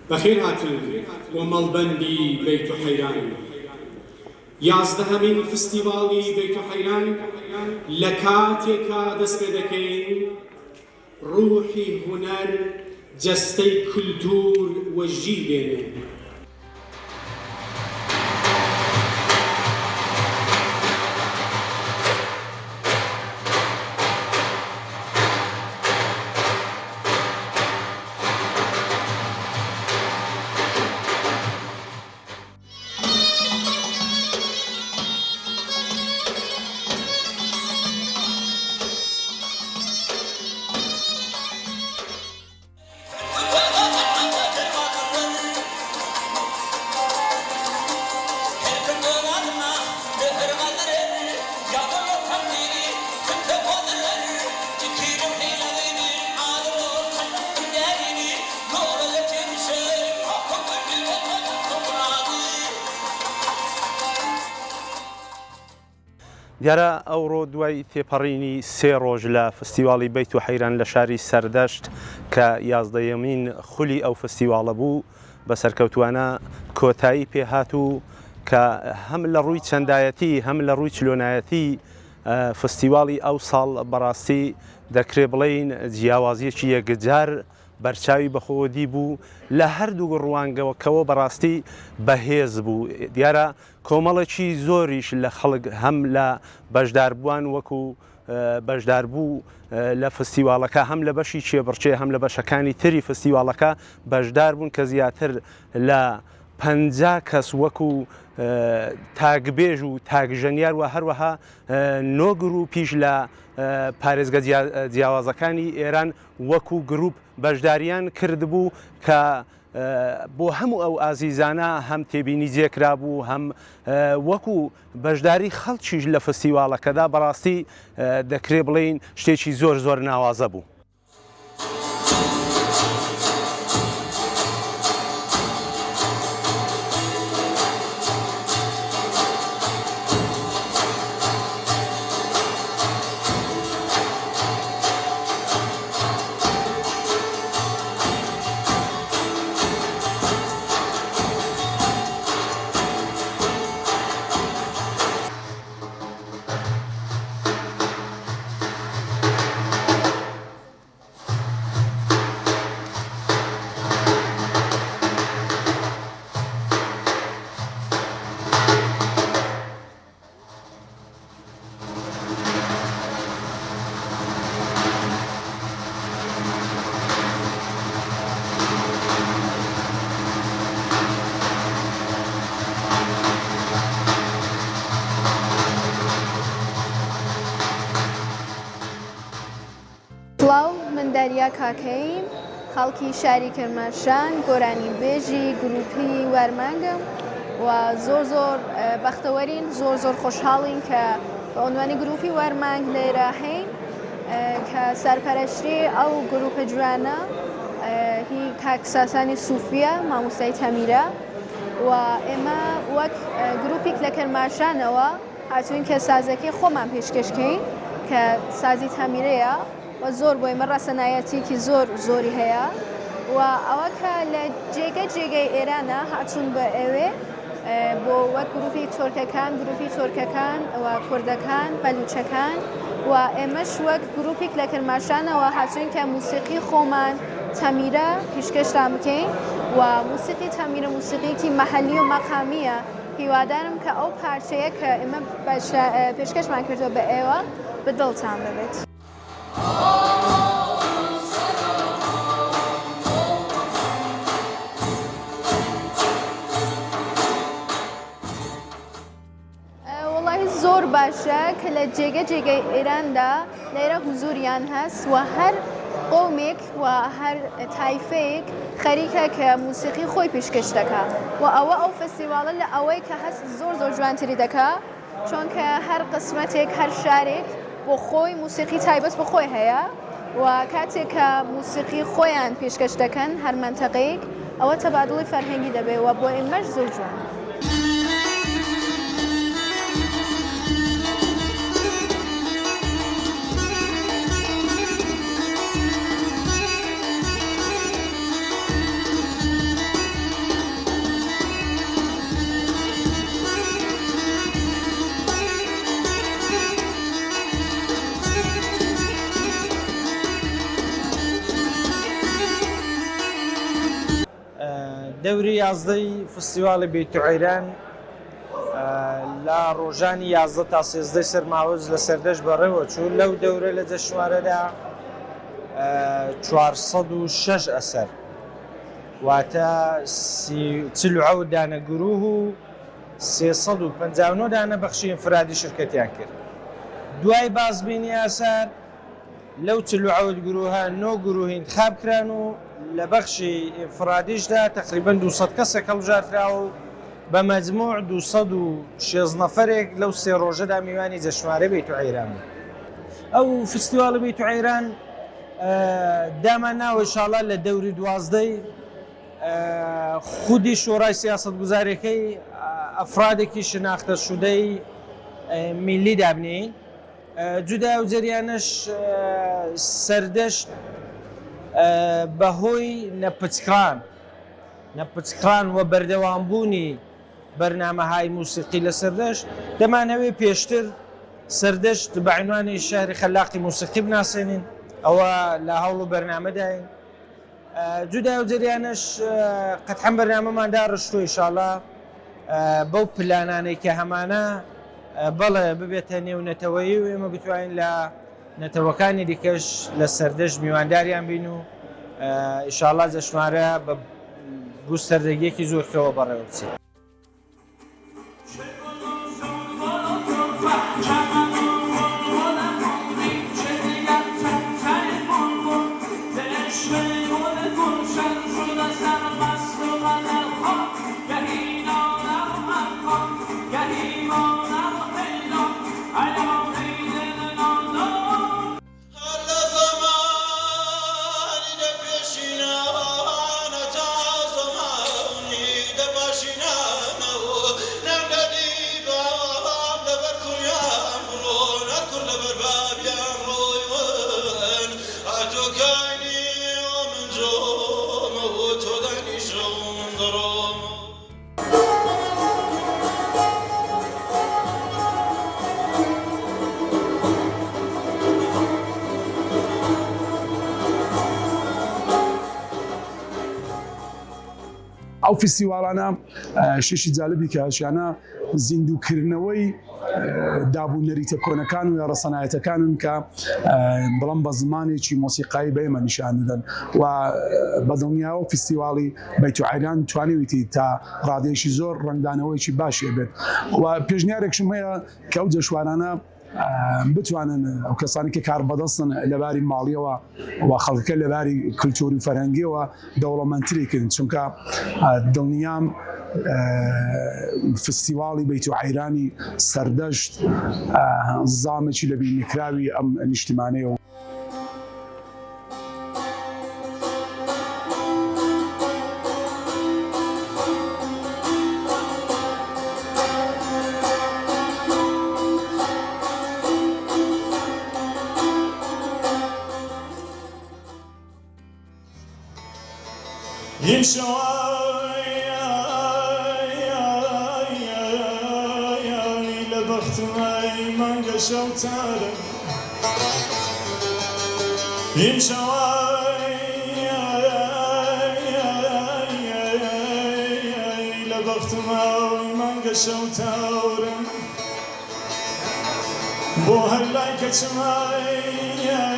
بەخێر هاتن بۆ مەڵبەندی بەیت و حەیران. یازدەهەمین فستیواڵی بەیت و حەیران لە کاتێکا دەست پێ دەکەین ڕوحی هونەر جەستەی کولتور وە ژیر بێنێ. دیارە ئەوڕۆ دوای تێپەڕینی سێ ڕۆژ لە فستیواڵی بەیت و حەیران لە شاری سەردەشت کە یازدەیەمین خولی ئەو فستیواڵە بوو بە سەرکەوتوانە کۆتایی پێهات و کە هەم لە ڕووی چەندایەتی هەم لە ڕووی چلۆنایەتی فستیواڵی ئەو ساڵ بەڕاستی دەکرێ بڵێین جیاوازیەکی یەکجار بەرچاوی بەخۆدی بوو لە هەردوو ڕوانگەوەکەوە بەڕاستی بەهێز بوو. دیارە کۆمەڵێکی زۆریش لە خەڵک هەم لە بەشداربووان وەکو بەشداربوو لە فستیواڵەکە هەم لە بەشی چێبڕچێ هەم لە بەشەکانی تری فستیواڵەکە بەشدار بوون کە زیاتر لە 50 کەس وەکو تاگبێژ و تاگژەنیار و هەروەها 9 گروپیش لە پارێزگە جیاوازەکانی ئێران وەکو گروپ بەشداریان کردبوو کە بۆ هەموو ئەو ئازیزانە هەم تێبینی جێکرا بوو هەم وەکو بەشداری خەڵکیش لە فستیواڵەکەدا بەڕاستی دەکرێ بڵێین شتێکی زۆر زۆر ناوازە بوو. من دەریا کاکەیم، خەڵکی شاری کرماشان، گۆرانینبێژی گروپی وەرمانگم و زۆر بەختەوەرین زۆر خۆشحاڵین کە بە عنوانی گروپی وەرمانگ لێرە هەین کە سەرپەرشتی ئەو گروپە جوانە هی کاک ساسانی سوفیە مامۆستای تەمیرە و ئێمە وەک گروپێک لە کرماشانەوە هاتووین کە سازەکەی خۆمان پێشکەشکەین کە سازی تەمیرەیە و زۆر بۆ ئێمە ڕاستەنایەتێکی زۆری هەیە و ئەوە کە لە جێگەی ئێرانە هاتوون بە ئێوێ بۆ وەک گروپی تۆرکەکان و کوردەکان بەلوچەکان و ئێمەش وەک گروپێک لە کرماشانەوە هاتوین کە موسیقی خۆمان تەمیرە پێشکەشتان بکەین و موسیقی تەمیرە موسیقیەکی مەحەلی و مەقامیە. هیوادارم کە ئەو پارچەیە کە ئێمە پێشکەشمان کردووە بە ئێوە بەدڵتان ببێت. وڵی زۆر باشە کە لە جێگەی ئێراندا لێرە حوزوریان هەست و هەر قۆمێک و هەر تایفەیەک خەریکە کە موسیقی خۆی پێشکەش دەکات و ئەو فستیواڵە لە ئەوەی کە هەست زۆر جوانتری دەکات چونکە هەر قسمەتێک هەر شارێک بۆ خۆی موسیقی تایبەت بە خۆی هەیە و کاتێک کە موسیقی خۆیان پێشکەش دەکەن هەر منتەقەیەک ئەوە تەبادڵی فەرهەنگی دەبێت و بۆ ئێمەش زۆر جوان. دەوری یازدەی فستیواڵی بێتوعەیران لە ڕۆژانی 11 تا 13 سەرماوەز لە سەردەشت بەڕێوە چوو. لەو دەورە لە جەشنوارەدا 406 ئەسەر واتە 47 دانە گروه و 359 دانە بەخشی ئینفرادی شرکەتیان کرد. دوای بازبینی ئاسار لەو 47 گروهە 9 گروه انتخاب کران و لە بەخشی ئینفرادیشدا تقریباً 200 کەسێک هەڵبژارراوە و بە مەجموع 216 نەفەرێک لەو سێ ڕۆژەدا میوانی جەشنوارەی بێتوعەیران بوو. ئەو فستیواڵی بێتوعەیران دامان ناوە ئینشاڵڵا لە دەوری 12 خودی شۆڕای سیاسەتگوزاریەکەی ئەفرادێکی شناختە شودەی میلی دابنین. جودا و جریانش سەردەشت بەهۆی نەپچکران و بەردەوامبوونی بەرنامەهای موسیقی لە سەردەشت دەمانەوێت پێشتر سەردەشت بە عنوانی شاری خەلاقی موسیقی بناسێنین، ئەوە لە هەوڵ و بەرنامەداین. جودا و جریانش قەتحەن بەرنامەماندا ڕشتووە ئینشاڵڵا بەو پلانانەی کە هەمانە بەڵێ ببێتە نێو نەتەوەیی و ئێمە بتوانین لە نەتەوەکانی دیکەش لە سەردەشت میوانداریان بین و ئینشاڵڵا جەشنوارە بە گوستەردەگیەکی زۆرەوە بەڕێوە بچێت. ئەو فستیواڵانە شێشی جالبی کەشیانە زیندووکردنەوەی دابوو نەریتە کۆنەکان و ڕەسەنایەتەکانن کە بەڵام بە زمانێکی مۆسیقایی بەێمە نیشان دەدەن و بەدڵنیاوە فستیواڵی بەیتوعەیران توانیویتی تا ڕادێشی زۆر ڕنگدانەوەیکی باشێ بێت و پێشنیارێکشم هەیە کە ئەو جەشوارانە بتوانن ئەو کەسانی کە کار بەدەستن لەباری ماڵیەوە و خەڵکە لەباری کللتوری فەرهەنگیەوە دەوڵەمەندترێکن، چونکە دڵنیام فستیواڵی بەیتوعەیرانی سەردەشت زامێکی لە بینیکراوی ئەم نیشتیمانەیەوە. بۆ هەر لای کەچمای